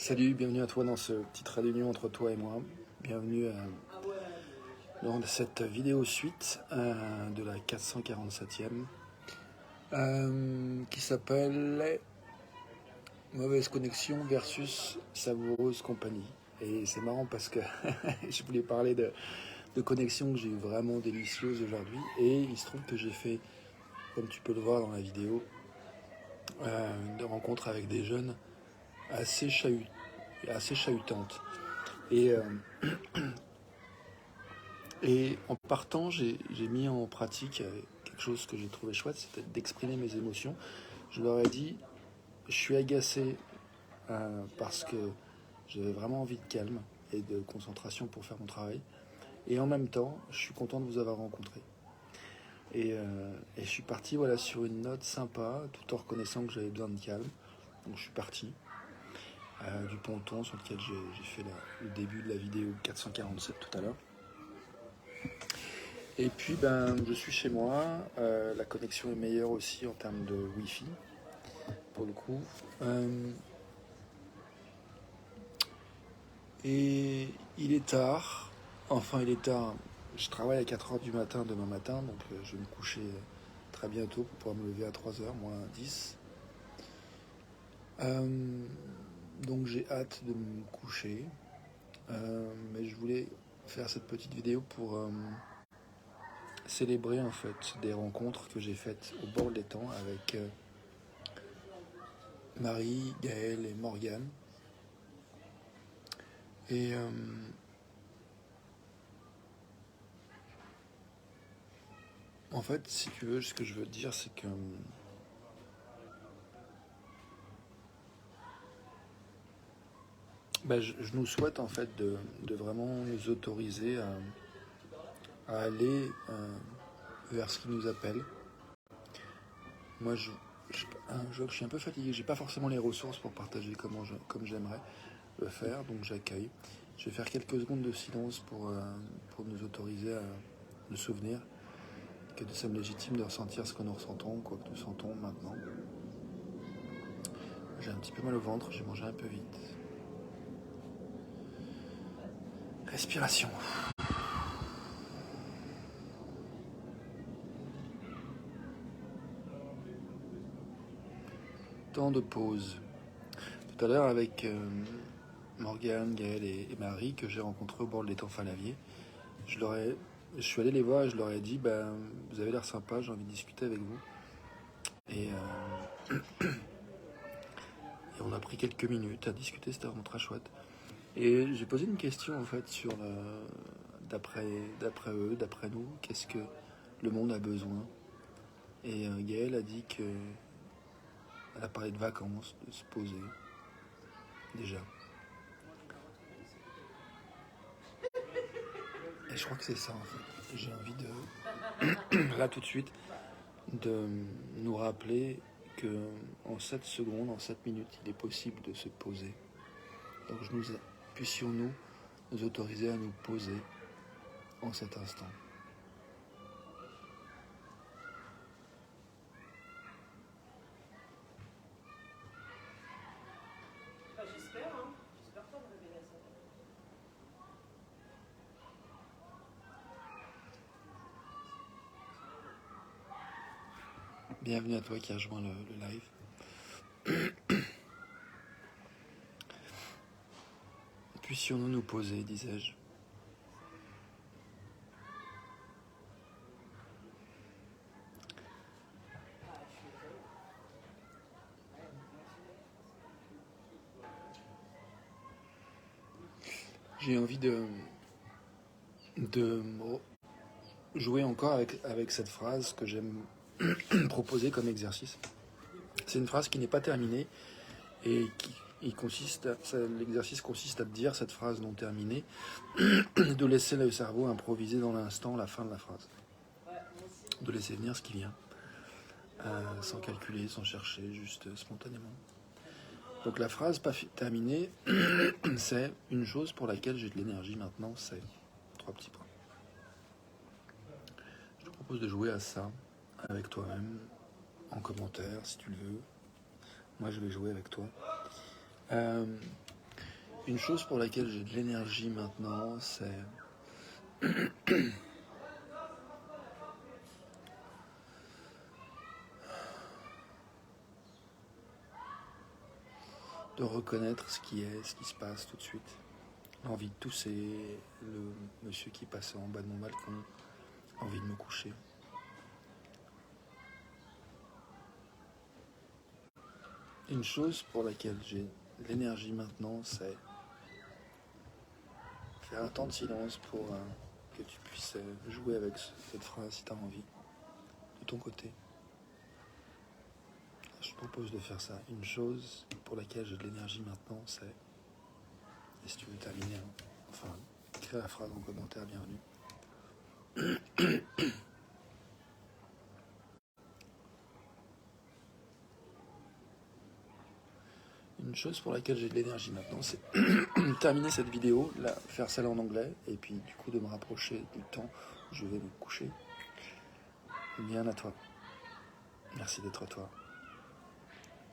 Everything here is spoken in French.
Salut, bienvenue à toi dans cette petite réunion entre toi et moi. Bienvenue dans cette vidéo suite de la 447e qui s'appelle Mauvaise connexion versus savoureuse compagnie. Et c'est marrant parce que je voulais parler de connexion que j'ai eu vraiment délicieuse aujourd'hui. Et il se trouve que j'ai fait, comme tu peux le voir dans la vidéo, de rencontres avec des jeunes assez chahutantes. Et en partant, j'ai mis en pratique quelque chose que j'ai trouvé chouette, c'était d'exprimer mes émotions. Je leur ai dit, je suis agacé parce que j'avais vraiment envie de calme et de concentration pour faire mon travail. Et en même temps, je suis content de vous avoir rencontré. Et je suis parti sur une note sympa, tout en reconnaissant que j'avais besoin de calme. Donc je suis parti du ponton sur lequel j'ai fait le début de la vidéo 447 tout à l'heure. Et puis je suis chez moi, la connexion est meilleure aussi en termes de Wi-Fi, pour le coup. Et il est tard, je travaille à 4h du matin demain matin, donc je vais me coucher très bientôt pour pouvoir me lever à 3h, moins 10. Donc j'ai hâte de me coucher, mais je voulais faire cette petite vidéo pour célébrer en fait des rencontres que j'ai faites au bord des temps avec Marie, Gaëlle et Morgane. Et en fait, si tu veux, ce que je veux te dire, c'est que je nous souhaite en fait de vraiment nous autoriser à aller vers ce qui nous appelle. Moi, je suis un peu fatigué, j'ai pas forcément les ressources pour partager comme j'aimerais le faire, donc j'accueille. Je vais faire quelques secondes de silence pour nous autoriser à nous souvenir que nous sommes légitimes de ressentir ce que nous ressentons, quoi que nous sentons maintenant. J'ai un petit peu mal au ventre, j'ai mangé un peu vite. Respiration. Temps de pause. Tout à l'heure avec Morgane, Gaëlle et Marie que j'ai rencontrés au bord de l'étang Falavier, je suis allé les voir et je leur ai dit vous avez l'air sympa, j'ai envie de discuter avec vous. Et on a pris quelques minutes à discuter, c'était vraiment très chouette. Et j'ai posé une question en fait sur d'après eux, d'après nous, qu'est-ce que le monde a besoin. Et Gaëlle a dit qu'elle a parlé de vacances, de se poser, déjà. Et je crois que c'est ça en fait. J'ai envie de, là tout de suite, de nous rappeler que en 7 secondes, en 7 minutes, il est possible de se poser. Donc puissions-nous nous autoriser à nous poser en cet instant. J'espère, hein. J'espère pas me réveiller à ça. Bienvenue à toi qui as rejoint le live. Puissions-nous nous poser, disais-je. J'ai envie de jouer encore avec cette phrase que j'aime proposer comme exercice. C'est une phrase qui n'est pas terminée et l'exercice consiste à dire cette phrase non terminée, de laisser le cerveau improviser dans l'instant la fin de la phrase, de laisser venir ce qui vient, sans calculer, sans chercher, juste spontanément. Donc la phrase pas terminée, c'est une chose pour laquelle j'ai de l'énergie maintenant, c'est 3 petits points. Je te propose de jouer à ça avec toi-même, en commentaire si tu le veux. Moi je vais jouer avec toi. Une chose pour laquelle j'ai de l'énergie maintenant, c'est de reconnaître ce qui est, ce qui se passe tout de suite. L'envie de tousser, le monsieur qui passait en bas de mon balcon, envie de me coucher. Une chose pour laquelle j'ai de l'énergie maintenant, c'est faire un temps de silence pour que tu puisses jouer avec cette phrase si tu as envie, de ton côté. Je te propose de faire ça. Une chose pour laquelle j'ai de l'énergie maintenant, c'est... Et si tu veux terminer, enfin, écris la phrase en commentaire, bienvenue. Une chose pour laquelle j'ai de l'énergie maintenant, c'est terminer cette vidéo, faire celle en anglais, et puis du coup de me rapprocher du temps où je vais me coucher. Bien à toi. Merci d'être toi.